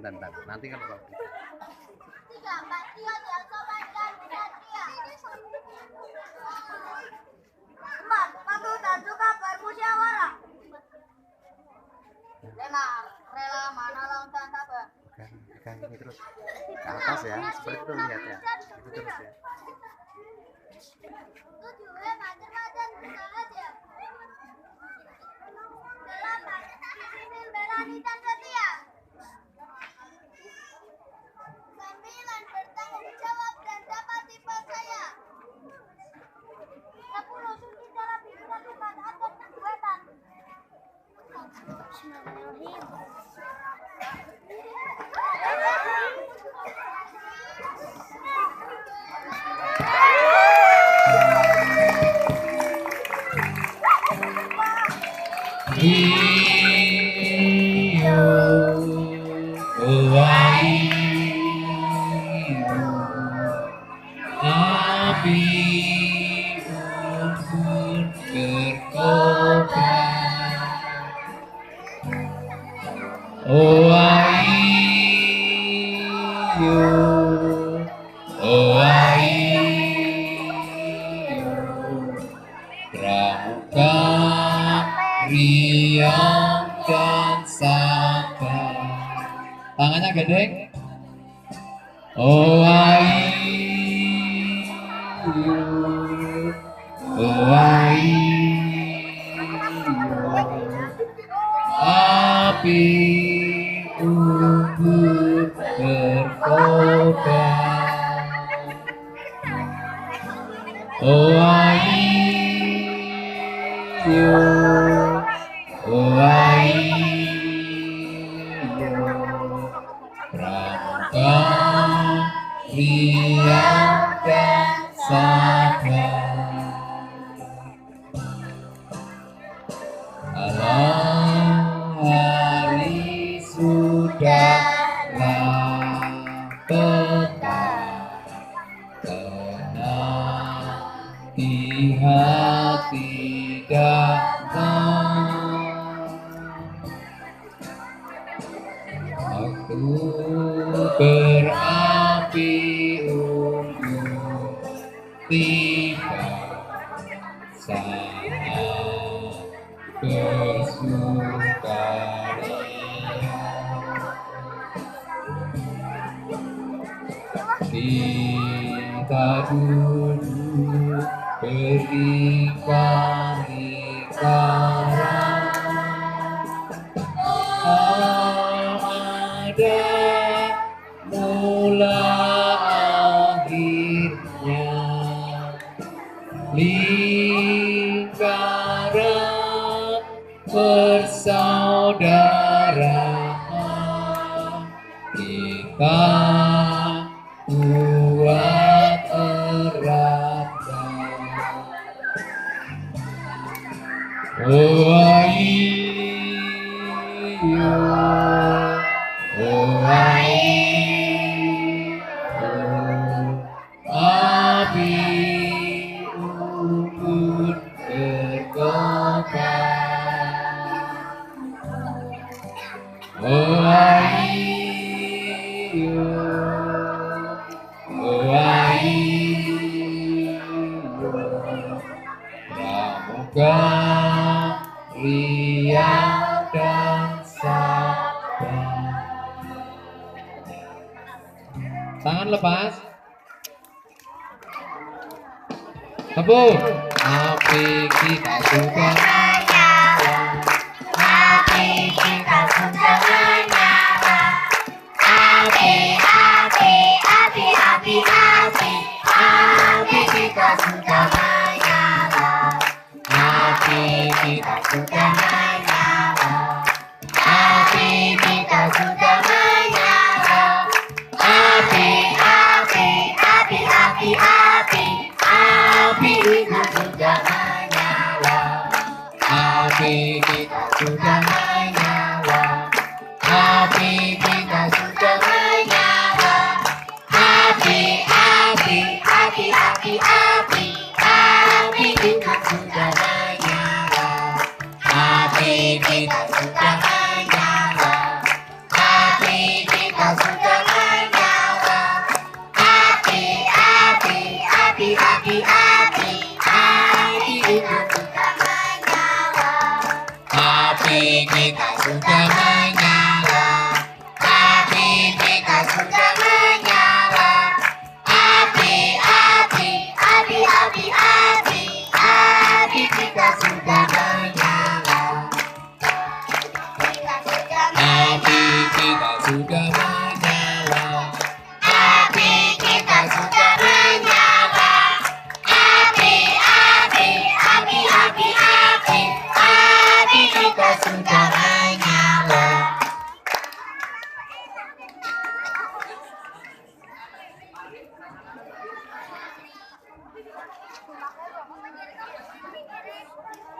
bentar. Nanti kalau Pak. Aku tak suka bermusyawarah. Memang rela mana lautan tabah. Pegang ini terus ke atas ya, seperti itu lihatnya. Itu terus ya. Tujuhnya macam-macam saja. Delapan, disiplin berani dan setia. 9, bertanggung jawab dan dapat dipercaya. 10, sunyi dalam pikiran bukan atas perbuatan. Api unggun berkobar, oh ayo, pramuka riang dan sabar. Tangannya gede. Oh ayo, api unggun berkobar, oh ayo, pramuka riang dan sabar. Alam hari sudahlah petang, tenang di hati datang. Waktu berapi unggun tiba, saat bersukaria. Kita dulu berlingkar-lingkaran, ada mula akhirnya, lingkaran persaudaraan kita buat erat. Oh ayo, api unggun berkobar, oh ayo, pramuka riang dan sabar. Tangan lepas. Tepuk. Api kita sudah menyala, api kita sudah menyala, api, api, api, api, api, api kita sudah menyala, api kita sudah menyala, api kita sudah menyala, api, api, api, api, api, api itu sudah menyala, api kita sudah menyala, api kita sudah menyala, api, api, api, api, api, api itu sudah menyala, api aki-aki